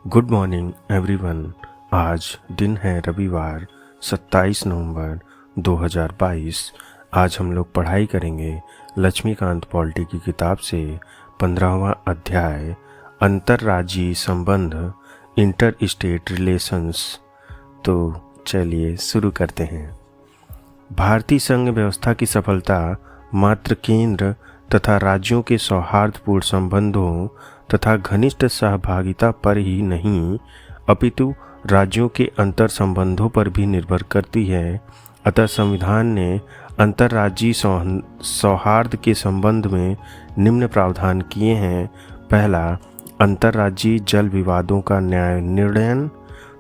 Good morning everyone. आज दिन है रविवार 27 नवंबर 2022। आज हम लोग पढ़ाई करेंगे लक्ष्मीकांत पॉलिटी की किताब से 15वां अध्याय अंतर्राज्यीय संबंध इंटर स्टेट रिलेशंस। तो चलिए शुरू करते हैं। भारतीय संघ व्यवस्था की सफलता मात्र केंद्र तथा राज्यों के सौहार्दपूर्ण संबंधों तथा घनिष्ठ सहभागिता पर ही नहीं अपितु राज्यों के अंतर संबंधों पर भी निर्भर करती है। अतः संविधान ने अंतर्राज्यीय सौहार्द के संबंध में निम्न प्रावधान किए हैं। पहला, अंतर्राज्यीय जल विवादों का न्याय निर्णयन।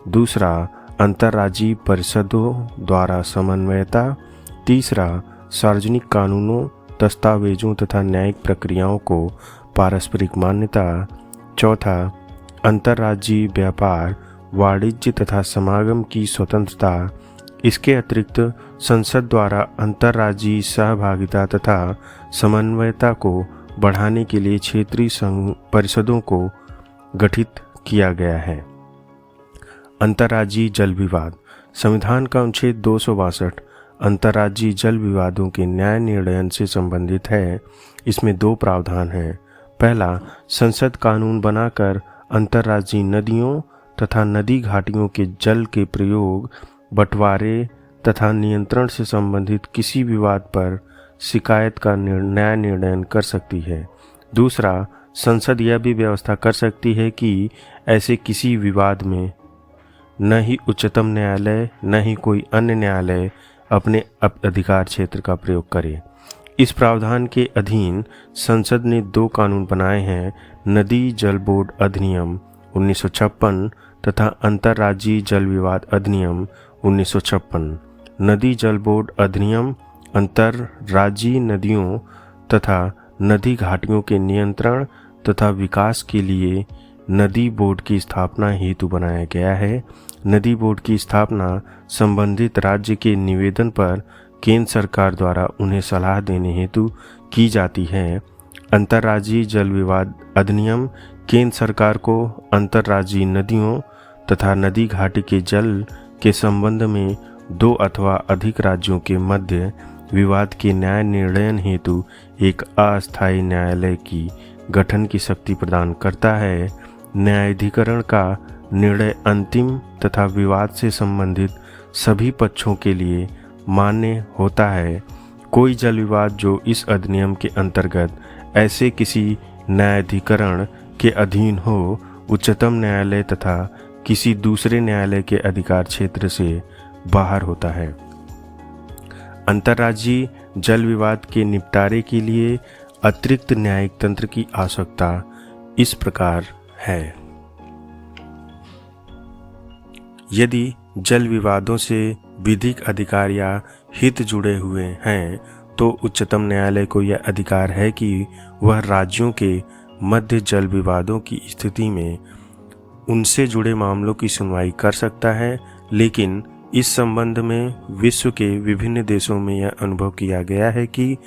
दूसरा, अंतर्राज्यीय परिषदों द्वारा समन्वयता। तीसरा, सार्वजनिक कानूनों, दस्तावेजों तथा न्यायिक प्रक्रियाओं को पारस्परिक मान्यता। चौथा, अंतर्राज्यीय व्यापार, वाणिज्य तथा समागम की स्वतंत्रता। इसके अतिरिक्त संसद द्वारा अंतर्राज्यीय सहभागिता तथा समन्वयता को बढ़ाने के लिए क्षेत्रीय परिषदों को गठित किया गया है। अंतर्राज्यीय जल विवाद। संविधान का अनुच्छेद 262 अंतर्राज्यीय जल विवादों के न्याय निर्णयन से संबंधित है। इसमें दो प्रावधान हैं। पहला, संसद कानून बनाकर अंतर्राज्यीय नदियों तथा नदी घाटियों के जल के प्रयोग, बंटवारे तथा नियंत्रण से संबंधित किसी विवाद पर शिकायत का न्याय निर्णयन कर सकती है। दूसरा, संसद यह भी व्यवस्था कर सकती है कि ऐसे किसी विवाद में न ही उच्चतम न्यायालय न ही कोई अन्य न्यायालय अपने अधिकार क्षेत्र का प्रयोग करे। इस प्रावधान के अधीन संसद ने दो कानून बनाए हैं, नदी जल बोर्ड अधिनियम 1956 तथा अंतर्राज्यीय जल विवाद अधिनियम 1956। नदी जल बोर्ड अधिनियम अंतर्राज्यीय नदियों तथा नदी घाटियों के नियंत्रण तथा विकास के लिए नदी बोर्ड की स्थापना हेतु बनाया गया है। नदी बोर्ड की स्थापना संबंधित राज्य के निवेदन पर केंद्र सरकार द्वारा उन्हें सलाह देने हेतु की जाती है। अंतर्राज्यीय जल विवाद अधिनियम केंद्र सरकार को अंतर्राज्यीय नदियों तथा नदी घाटी के जल के संबंध में दो अथवा अधिक राज्यों के मध्य विवाद के न्याय निर्णयन हेतु एक अस्थायी न्यायालय की गठन की शक्ति प्रदान करता है। न्यायाधिकरण का निर्णय अंतिम तथा विवाद से संबंधित सभी पक्षों के लिए मान्य होता है। कोई जल विवाद जो इस अधिनियम के अंतर्गत ऐसे किसी न्यायाधिकरण के अधीन हो, उच्चतम न्यायालय तथा किसी दूसरे न्यायालय के अधिकार क्षेत्र से बाहर होता है। अंतर्राज्यीय जल विवाद के निपटारे के लिए अतिरिक्त न्यायिक तंत्र की आवश्यकता इस प्रकार है। यदि जल विवादों से विधिक अधिकार या हित जुड़े हुए हैं तो उच्चतम न्यायालय को यह अधिकार है कि वह राज्यों के मध्य जल विवादों की स्थिति में उनसे जुड़े मामलों की सुनवाई कर सकता है। लेकिन इस संबंध में विश्व के विभिन्न देशों में यह अनुभव किया गया है कि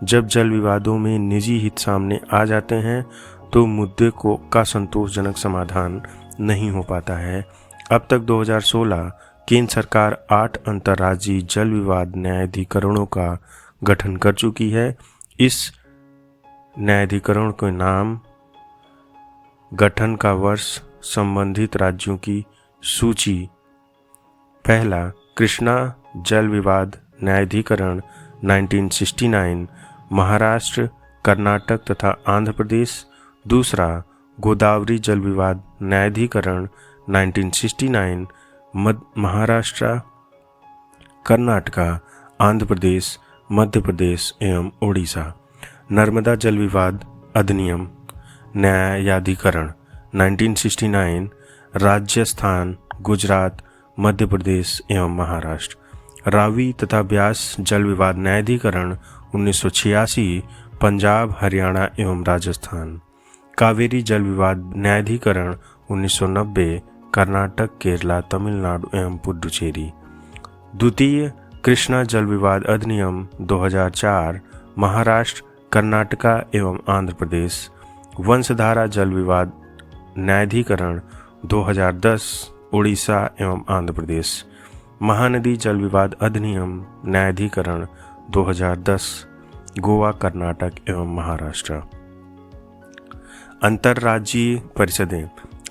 जब जल विवादों में निजी हित सामने आ जाते हैं तो मुद्दे का संतोषजनक समाधान नहीं हो पाता है। अब तक 2016 केंद्र सरकार 8 अंतर्राज्यीय जल विवाद न्यायाधिकरणों का गठन कर चुकी है। इस न्यायाधिकरण के नाम, गठन का वर्ष, संबंधित राज्यों की सूची। पहला, कृष्णा जल विवाद न्यायाधिकरण 1969, महाराष्ट्र, कर्नाटक तथा आंध्र प्रदेश। दूसरा, गोदावरी जल विवाद न्यायाधिकरण 1969, महाराष्ट्र, कर्नाटका, आंध्र प्रदेश, मध्य प्रदेश एवं ओडिशा। नर्मदा जल विवाद अधिनियम न्यायाधिकरण 1969, राजस्थान, गुजरात, मध्य प्रदेश एवं महाराष्ट्र। रावी तथा ब्यास जल विवाद न्यायाधिकरण 1986, पंजाब, हरियाणा एवं राजस्थान। कावेरी जल विवाद न्यायाधिकरण 1990, कर्नाटक, केरला, तमिलनाडु एवं पुडुचेरी। द्वितीय कृष्णा जल विवाद अधिनियम 2004, महाराष्ट्र, कर्नाटका एवं आंध्र प्रदेश। वंशधारा जल विवाद न्यायाधिकरण 2010 उड़ीसा एवं आंध्र प्रदेश। महानदी जल विवाद अधिनियम न्यायाधिकरण 2010 गोवा, कर्नाटक एवं महाराष्ट्र। अंतर्राज्यीय परिषदें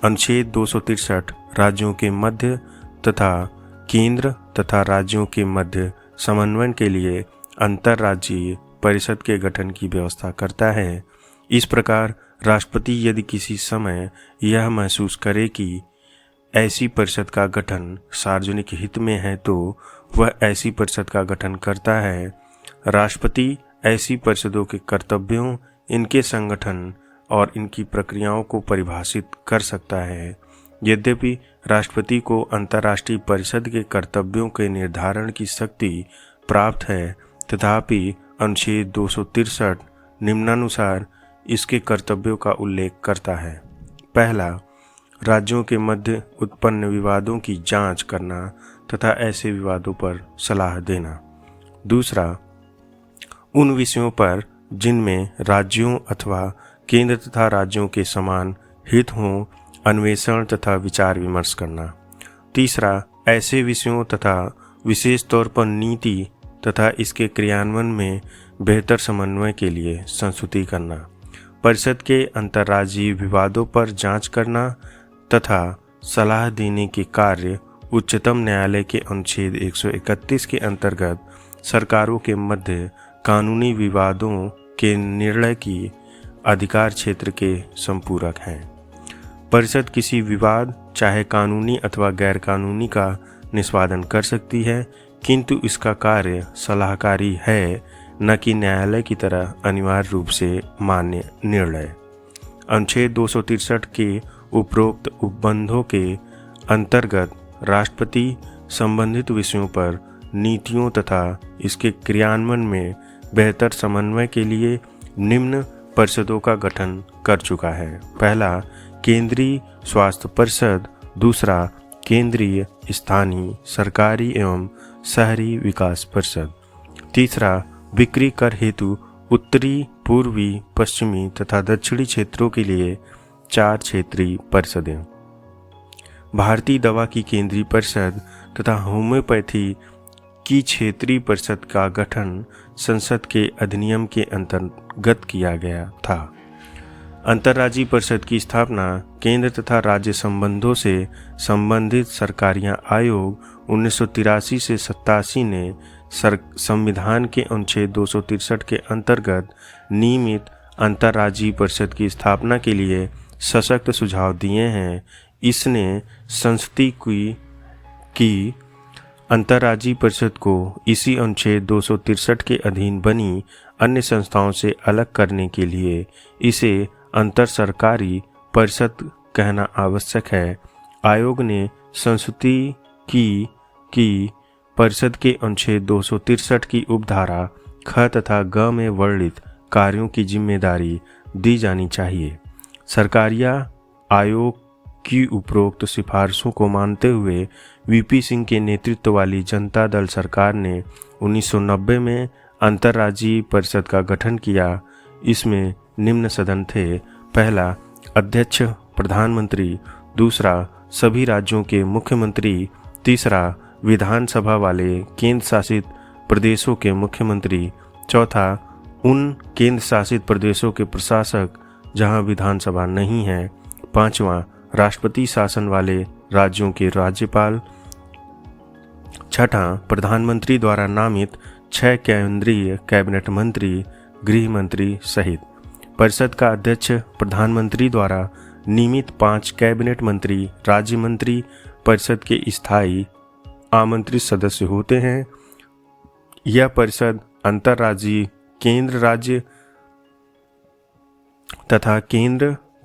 अनुच्छेद 263 राज्यों के मध्य तथा केंद्र तथा राज्यों के मध्य समन्वय के लिए अंतर्राज्यीय परिषद के गठन की व्यवस्था करता है। इस प्रकार राष्ट्रपति यदि किसी समय यह महसूस करे कि ऐसी परिषद का गठन सार्वजनिक हित में है तो वह ऐसी परिषद का गठन करता है। राष्ट्रपति ऐसी परिषदों के कर्तव्यों, इनके संगठन और इनकी प्रक्रियाओं को परिभाषित कर सकता है। यद्यपि राष्ट्रपति को अंतर्राष्ट्रीय परिषद के कर्तव्यों के निर्धारण की शक्ति प्राप्त है, तथापि अनुच्छेद 263 निम्नानुसार इसके कर्तव्यों का उल्लेख करता है। पहला, राज्यों के मध्य उत्पन्न विवादों की जांच करना तथा ऐसे विवादों पर सलाह देना। दूसरा, उन विषयों पर जिनमें राज्यों अथवा केंद्र तथा राज्यों के समान हित हों, अन्वेषण तथा विचार विमर्श करना। तीसरा, ऐसे विषयों तथा विशेष तौर पर नीति तथा इसके क्रियान्वयन में बेहतर समन्वय के लिए संस्तुति करना। परिषद के अंतर्राज्यीय विवादों पर जांच करना तथा सलाह देने के कार्य उच्चतम न्यायालय के अनुच्छेद 131 के अंतर्गत सरकारों के मध्य कानूनी विवादों के निर्णय की अधिकार क्षेत्र के संपूरक हैं। परिषद किसी विवाद, चाहे कानूनी अथवा गैर कानूनी, का निष्पादन कर सकती है, किंतु इसका कार्य सलाहकारी है, न कि न्यायालय की तरह अनिवार्य रूप से मान्य निर्णय। अनुच्छेद 263 के उपरोक्त उपबंधों के अंतर्गत राष्ट्रपति संबंधित विषयों पर नीतियों तथा इसके क्रियान्वयन में बेहतर समन्वय के लिए निम्न परिषदों का गठन कर चुका है। पहला, केंद्रीय स्वास्थ्य परिषद। दूसरा, केंद्रीय स्थानीय सरकारी एवं शहरी विकास परिषद। तीसरा, बिक्री कर हेतु उत्तरी, पूर्वी, पश्चिमी तथा दक्षिणी क्षेत्रों के लिए 4 क्षेत्रीय परिषदें। भारतीय दवा की केंद्रीय परिषद तथा होम्योपैथी की क्षेत्रीय परिषद का गठन संसद के अधिनियम के अंतर्गत किया गया था। अंतर्राज्यीय परिषद की स्थापना केंद्र तथा राज्य संबंधों से संबंधित सरकारियां आयोग 1983 से 87 ने संविधान के अनुच्छेद 263 के अंतर्गत नियमित अंतर्राज्यीय परिषद की स्थापना के लिए सशक्त सुझाव दिए हैं। इसने संस्तुति की अंतर्राज्यीय परिषद को इसी अनुच्छेद 263 के अधीन बनी अन्य संस्थाओं से अलग करने के लिए इसे अंतर सरकारी परिषद कहना आवश्यक है। आयोग ने संस्तुति की परिषद के अनुच्छेद 263 की उपधारा ख तथा ग में वर्णित कार्यों की जिम्मेदारी दी जानी चाहिए। सरकारिया आयोग की उपरोक्त सिफारिशों को मानते हुए वीपी सिंह के नेतृत्व वाली जनता दल सरकार ने 1990 में अंतर्राज्यीय परिषद का गठन किया। इसमें निम्न सदन थे। पहला, अध्यक्ष प्रधानमंत्री। दूसरा, सभी राज्यों के मुख्यमंत्री। तीसरा, विधानसभा वाले केंद्र शासित प्रदेशों के मुख्यमंत्री। चौथा, उन केंद्र शासित प्रदेशों के प्रशासक जहां विधानसभा नहीं है। पांचवा, राष्ट्रपति शासन वाले राज्यों के राज्यपाल। छठा, प्रधानमंत्री द्वारा नामित 6 केंद्रीय कैबिनेट मंत्री, गृह मंत्री सहित। परिषद का अध्यक्ष प्रधानमंत्री द्वारा नियमित 5 कैबिनेट मंत्री, राज्य मंत्री परिषद के स्थायी आमंत्रित सदस्य होते हैं। यह परिषद अंतर्राज्यीय, केंद्र राज्य तथा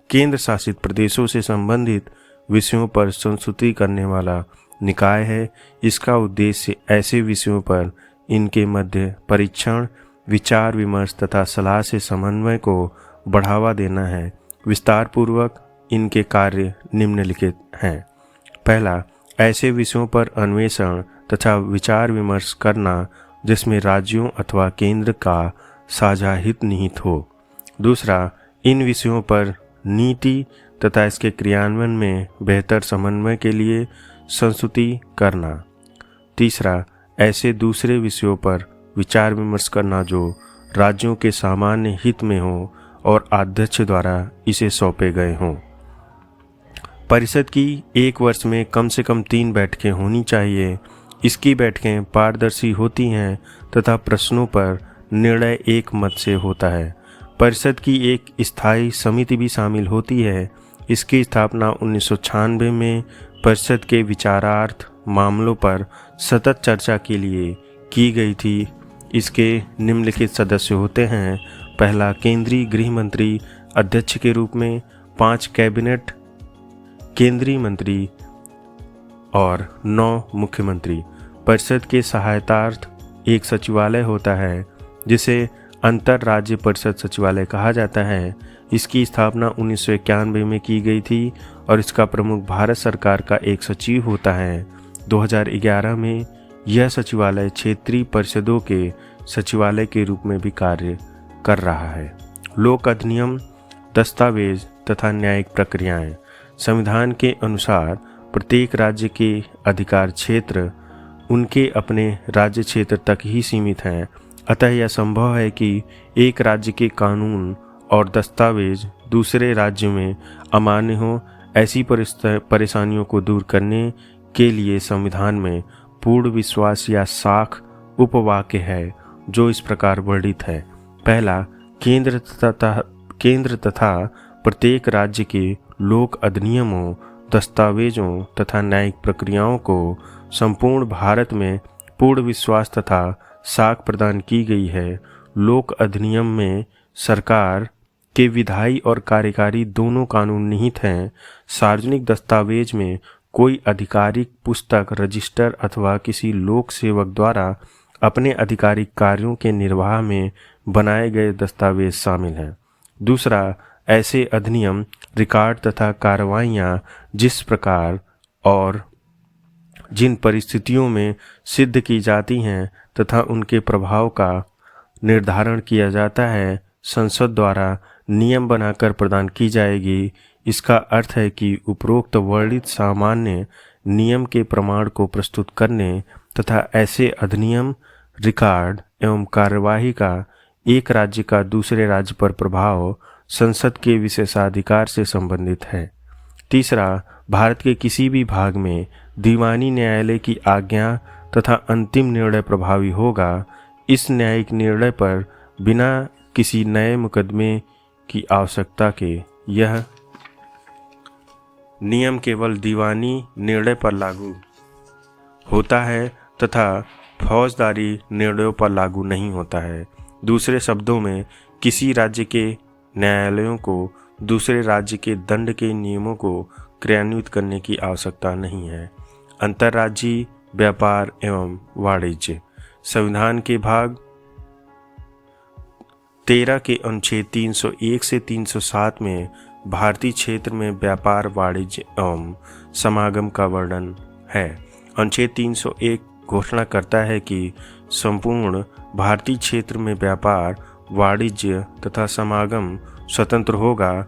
केंद्र शासित प्रदेशों से संबंधित विषयों पर संस्तुति करने वाला निकाय है। इसका उद्देश्य ऐसे विषयों पर इनके मध्य परीक्षण, विचार विमर्श तथा सलाह से समन्वय को बढ़ावा देना है। विस्तार पूर्वक इनके कार्य निम्नलिखित हैं। पहला, ऐसे विषयों पर अन्वेषण तथा विचार विमर्श करना जिसमें राज्यों अथवा केंद्र का साझा हित निहित हो। दूसरा, इन विषयों पर नीति तथा इसके क्रियान्वयन में बेहतर समन्वय के लिए संस्तुति करना। तीसरा, ऐसे दूसरे विषयों पर विचार विमर्श करना जो राज्यों के सामान्य हित में हो और अध्यक्ष द्वारा इसे सौंपे गए हों। परिषद की एक वर्ष में कम से कम 3 बैठकें होनी चाहिए। इसकी बैठकें पारदर्शी होती हैं तथा प्रश्नों पर निर्णय एक मत से होता है। परिषद की एक स्थायी समिति भी शामिल होती है। इसकी स्थापना 1996 में परिषद के विचारार्थ मामलों पर सतत चर्चा के लिए की गई थी। इसके निम्नलिखित सदस्य होते हैं। पहला, केंद्रीय गृह मंत्री अध्यक्ष के रूप में, 5 कैबिनेट केंद्रीय मंत्री और 9 मुख्यमंत्री। परिषद के सहायतार्थ एक सचिवालय होता है जिसे अंतर राज्य परिषद सचिवालय कहा जाता है। इसकी स्थापना 1991 में की गई थी और इसका प्रमुख भारत सरकार का एक सचिव होता है। 2011 में यह सचिवालय क्षेत्रीय परिषदों के सचिवालय के रूप में भी कार्य कर रहा है। लोक अधिनियम, दस्तावेज तथा न्यायिक प्रक्रियाएं। संविधान के अनुसार प्रत्येक राज्य के अधिकार क्षेत्र उनके अपने राज्य क्षेत्र तक ही सीमित हैं। अतः यह संभव है कि एक राज्य के कानून और दस्तावेज दूसरे राज्य में अमान्य हो। ऐसी परेशानियों को दूर करने के लिए संविधान में पूर्ण विश्वास या साख उपवाक्य है जो इस प्रकार वर्णित है। पहला, केंद्र तथा प्रत्येक राज्य के लोक अधिनियमों, दस्तावेजों तथा न्यायिक प्रक्रियाओं को संपूर्ण भारत में पूर्ण विश्वास तथा साख प्रदान की गई है। लोक अधिनियम में सरकार के विधायी और कार्यकारी दोनों कानून निहित हैं। सार्वजनिक दस्तावेज में कोई आधिकारिक पुस्तक, रजिस्टर अथवा किसी लोक सेवक द्वारा अपने आधिकारिक कार्यों के निर्वाह में बनाए गए दस्तावेज शामिल हैं। दूसरा, ऐसे अधिनियम, रिकॉर्ड तथा कार्रवाइयाँ जिस प्रकार और जिन परिस्थितियों में सिद्ध की जाती हैं तथा उनके प्रभाव का निर्धारण किया जाता है, संसद द्वारा नियम बनाकर प्रदान की जाएगी। इसका अर्थ है कि उपरोक्त वर्णित सामान्य नियम के प्रमाण को प्रस्तुत करने तथा ऐसे अधिनियम, रिकॉर्ड एवं कार्यवाही का एक राज्य का दूसरे राज्य पर प्रभाव संसद के विशेषाधिकार से संबंधित है। तीसरा, भारत के किसी भी भाग में दीवानी न्यायालय की आज्ञा तथा अंतिम निर्णय प्रभावी होगा। इस न्यायिक निर्णय पर बिना किसी नए मुकदमे की आवश्यकता के यह नियम केवल दीवानी निर्णय पर लागू होता है तथा फौजदारी निर्णयों पर लागू नहीं होता है। दूसरे शब्दों में, किसी राज्य के न्यायालयों को दूसरे राज्य के दंड के नियमों को क्रियान्वित करने की आवश्यकता नहीं है। अंतर्राज्यीय व्यापार एवं वाणिज्य। संविधान के भाग 13 के अनुच्छेद 301 से 307 में भारतीय क्षेत्र में व्यापार, वाणिज्य एवं समागम का वर्णन है। अनुच्छेद 301 घोषणा करता है कि संपूर्ण भारतीय क्षेत्र में व्यापार, वाणिज्य तथा समागम स्वतंत्र होगा।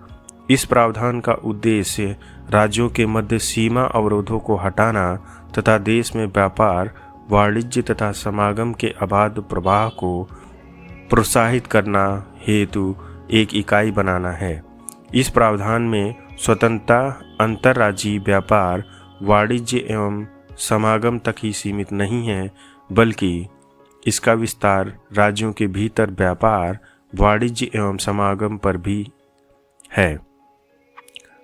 इस प्रावधान का उद्देश्य राज्यों के मध्य सीमा अवरोधों को हटाना तथा देश में व्यापार, वाणिज्य तथा समागम के अबाध प्रवाह को प्रोत्साहित करना हेतु एक इकाई बनाना है। इस प्रावधान में स्वतंत्रता अंतर्राज्यीय व्यापार, वाणिज्य एवं समागम तक ही सीमित नहीं है, बल्कि इसका विस्तार राज्यों के भीतर व्यापार, वाणिज्य एवं समागम पर भी है।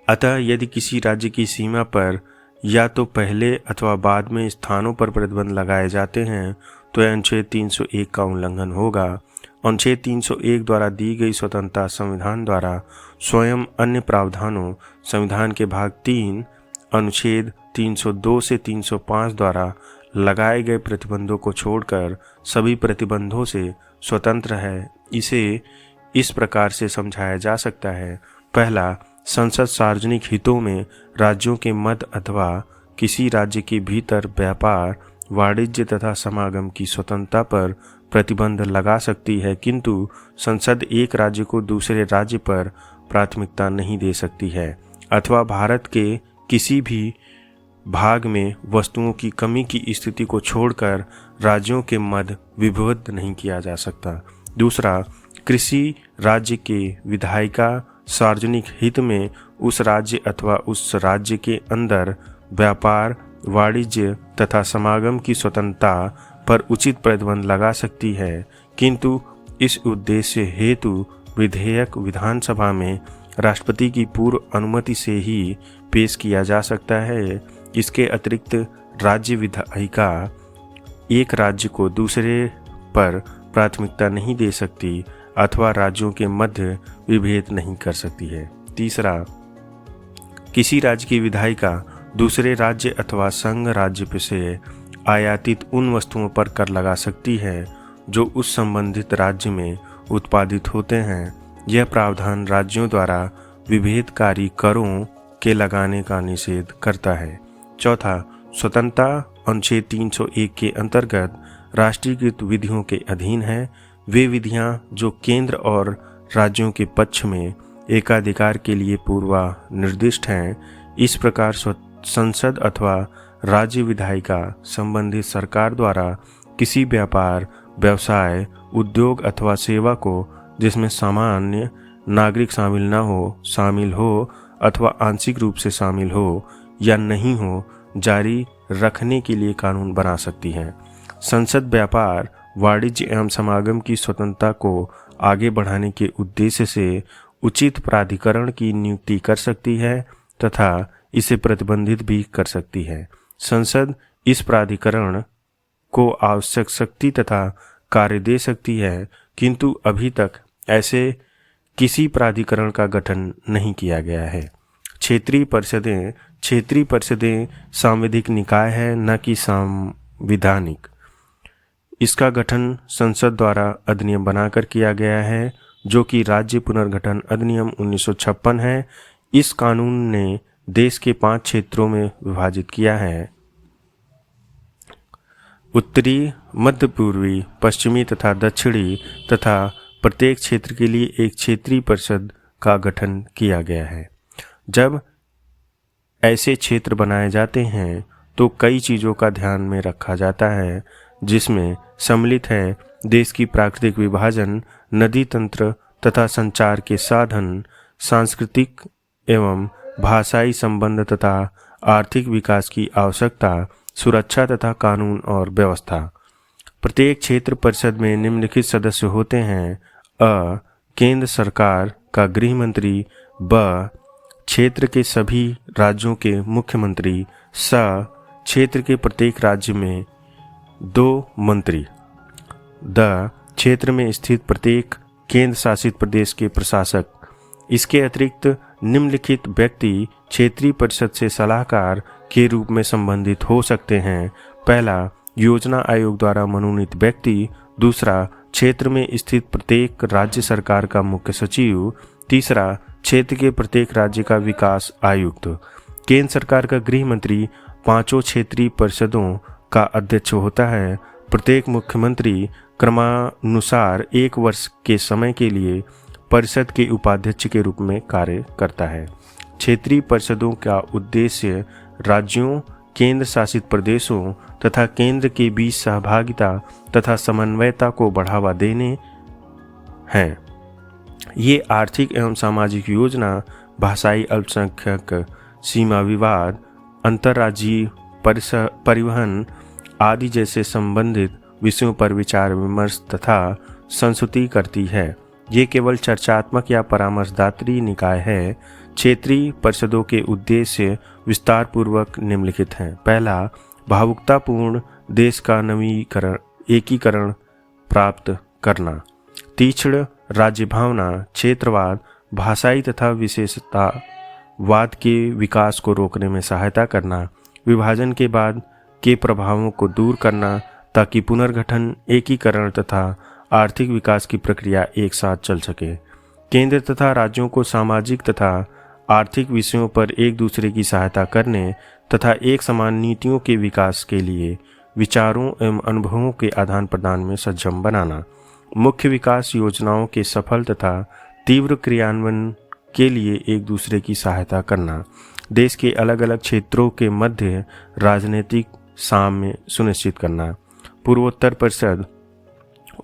अतः यदि किसी राज्य की सीमा पर या तो पहले अथवा बाद में स्थानों पर प्रतिबंध लगाए जाते हैं तो यह अनुच्छेद 301 का उल्लंघन होगा। अनुच्छेद 301 द्वारा दी गई स्वतंत्रता संविधान द्वारा स्वयं अन्य प्रावधानों, संविधान के भाग 3 अनुच्छेद 302 से 305 द्वारा लगाए गए प्रतिबंधों को छोड़कर सभी प्रतिबंधों से स्वतंत्र है। इसे इस प्रकार से समझाया जा सकता है। पहला, संसद सार्वजनिक हितों में राज्यों के मध्य अथवा किसी राज्य के भीतर व्यापार, वाणिज्य तथा समागम की स्वतंत्रता पर प्रतिबंध लगा सकती है, किंतु संसद एक राज्य को दूसरे राज्य पर प्राथमिकता नहीं दे सकती है। अथवा भारत के किसी भी भाग में वस्तुओं की कमी की स्थिति को छोड़कर राज्यों के मध्य विभेद नहीं किया जा सकता। दूसरा, कृषि राज्य के विधायिका सार्वजनिक हित में उस राज्य अथवा उस राज्य के अंदर व्यापार, वाणिज्य तथा समागम की स्वतंत्रता पर उचित प्रतिबंध लगा सकती है, किंतु इस उद्देश्य हेतु विधेयक विधानसभा में राष्ट्रपति की पूर्व अनुमति से ही पेश किया जा सकता है। इसके अतिरिक्त राज्य विधायिका एक राज्य को दूसरे पर प्राथमिकता नहीं दे सकती अथवा राज्यों के मध्य विभेद नहीं कर सकती है। तीसरा, किसी राज्य की विधायिका दूसरे राज्य अथवा संघ राज्य से आयातित उन वस्तुओं पर कर लगा सकती है जो उस संबंधित राज्य में उत्पादित होते हैं। यह प्रावधान राज्यों द्वारा विभेदकारी करों के लगाने का निषेध करता है। चौथा, स्वतंत्रता अनुच्छेद 301 के अंतर्गत राष्ट्रीयकृत विधियों के अधीन है। वे विधियां जो केंद्र और राज्यों के पक्ष में एकाधिकार के लिए पूर्वानिर्दिष्ट हैं। इस प्रकार संसद अथवा राज्य विधायिका संबंधित सरकार द्वारा किसी व्यापार, व्यवसाय, उद्योग अथवा सेवा को जिसमें सामान्य नागरिक शामिल हो अथवा आंशिक रूप से शामिल हो या नहीं हो, जारी रखने के लिए कानून बना सकती है। संसद व्यापार, वाणिज्य एवं समागम की स्वतंत्रता को आगे बढ़ाने के उद्देश्य से उचित प्राधिकरण की नियुक्ति कर सकती है तथा इसे प्रतिबंधित भी कर सकती है। संसद इस प्राधिकरण को आवश्यक शक्ति तथा कार्य दे सकती है, किंतु अभी तक ऐसे किसी प्राधिकरण का गठन नहीं किया गया है। क्षेत्रीय परिषदें सांविधिक निकाय है, न कि संवैधानिक। इसका गठन संसद द्वारा अधिनियम बनाकर किया गया है, जो कि राज्य पुनर्गठन अधिनियम 1956 है। इस कानून ने देश के 5 क्षेत्रों में विभाजित किया है: उत्तरी, मध्य पूर्वी, पश्चिमी तथा दक्षिणी, तथा प्रत्येक क्षेत्र के लिए एक क्षेत्रीय परिषद का गठन किया गया है। जब ऐसे क्षेत्र बनाए जाते हैं तो कई चीज़ों का ध्यान में रखा जाता है, जिसमें सम्मिलित है देश की प्राकृतिक विभाजन, नदी तंत्र तथा संचार के साधन, सांस्कृतिक एवं भाषाई संबंध तथा आर्थिक विकास की आवश्यकता, सुरक्षा तथा कानून और व्यवस्था। प्रत्येक क्षेत्र परिषद में निम्नलिखित सदस्य होते हैं: अ, केंद्र सरकार का गृह मंत्री, ब, क्षेत्र के सभी राज्यों के मुख्यमंत्री, स, क्षेत्र के प्रत्येक राज्य में 2 मंत्री, द, क्षेत्र में स्थित प्रत्येक केंद्र शासित प्रदेश के प्रशासक। इसके अतिरिक्त निम्नलिखित व्यक्ति क्षेत्रीय परिषद से सलाहकार के रूप में संबंधित हो सकते हैं: पहला, योजना आयोग द्वारा मनोनीत व्यक्ति; दूसरा, क्षेत्र में स्थित प्रत्येक राज्य सरकार का मुख्य सचिव; तीसरा, क्षेत्र के प्रत्येक राज्य का विकास आयुक्त। केंद्र सरकार का गृह मंत्री 5 क्षेत्रीय परिषदों का अध्यक्ष होता है। प्रत्येक मुख्यमंत्री क्रमानुसार 1 वर्ष के समय के लिए परिषद के उपाध्यक्ष के रूप में कार्य करता है। क्षेत्रीय परिषदों का उद्देश्य राज्यों, केंद्र शासित प्रदेशों तथा केंद्र के बीच सहभागिता तथा समन्वयता को बढ़ावा देने हैं। ये आर्थिक एवं सामाजिक योजना, भाषाई अल्पसंख्यक सीमा विवाद, अंतर्राज्यीय परिवहन आदि जैसे संबंधित विषयों पर विचार विमर्श तथा संस्तुति करती है। ये केवल चर्चात्मक या परामर्शदात्री निकाय है। क्षेत्रीय परिषदों के उद्देश्य विस्तार पूर्वक निम्नलिखित हैं: पहला, भावुकतापूर्ण देश का एकीकरण प्राप्त करना; तीक्ष्ण राज्य भावना, क्षेत्रवाद, भाषाई तथा विशेषतावाद के विकास को रोकने में सहायता करना; विभाजन के बाद के प्रभावों को दूर करना ताकि पुनर्गठन, एकीकरण तथा आर्थिक विकास की प्रक्रिया एक साथ चल सके; केंद्र तथा राज्यों को सामाजिक तथा आर्थिक विषयों पर एक दूसरे की सहायता करने तथा एक समान नीतियों के विकास के लिए विचारों एवं अनुभवों के आदान प्रदान में सक्षम बनाना; मुख्य विकास योजनाओं के सफल तथा तीव्र क्रियान्वयन के लिए एक दूसरे की सहायता करना, देश के अलग अलग क्षेत्रों के मध्य राजनीतिक साम्य सुनिश्चित करना। पूर्वोत्तर परिषद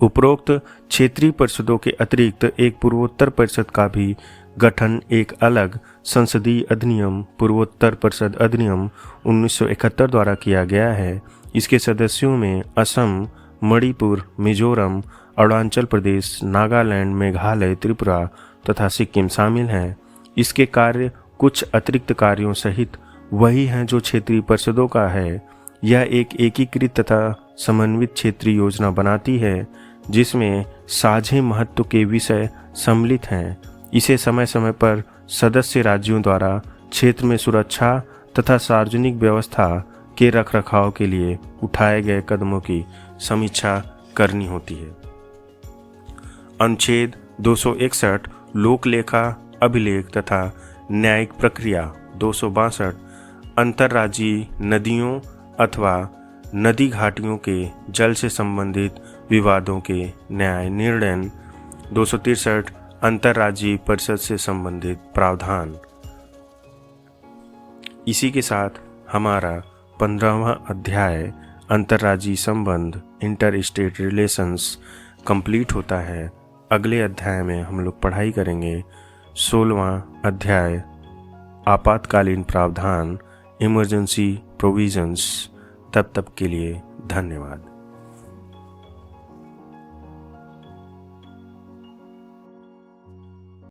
उपरोक्त क्षेत्रीय परिषदों के अतिरिक्त एक पूर्वोत्तर परिषद का भी गठन एक अलग संसदीय अधिनियम पूर्वोत्तर परिषद अधिनियम 1971 द्वारा किया गया है। इसके सदस्यों में असम, मणिपुर, मिजोरम, अरुणाचल प्रदेश, नागालैंड, मेघालय, त्रिपुरा तथा सिक्किम शामिल हैं। इसके कार्य कुछ अतिरिक्त कार्यों सहित वही हैं जो क्षेत्रीय परिषदों का है। यह एक एकीकृत तथा समन्वित क्षेत्रीय योजना बनाती है जिसमें साझे महत्व के विषय सम्मिलित हैं। इसे समय समय पर सदस्य राज्यों द्वारा क्षेत्र में सुरक्षा तथा सार्वजनिक व्यवस्था के रखरखाव के लिए उठाए गए कदमों की समीक्षा करनी होती है। अनुच्छेद 261 लोक लेखा, अभिलेख तथा न्यायिक प्रक्रिया। 262 अंतर्राज्यीय नदियों अथवा नदी घाटियों के जल से संबंधित विवादों के न्याय निर्णय। 263 अंतर्राज्यीय परिषद से संबंधित प्रावधान। इसी के साथ हमारा 15वां अध्याय अंतर्राज्यीय संबंध इंटर स्टेट रिलेशंस कंप्लीट होता है। अगले अध्याय में हम लोग पढ़ाई करेंगे 16वां अध्याय आपातकालीन प्रावधान इमरजेंसी प्रोविजंस। तब तक के लिए धन्यवाद।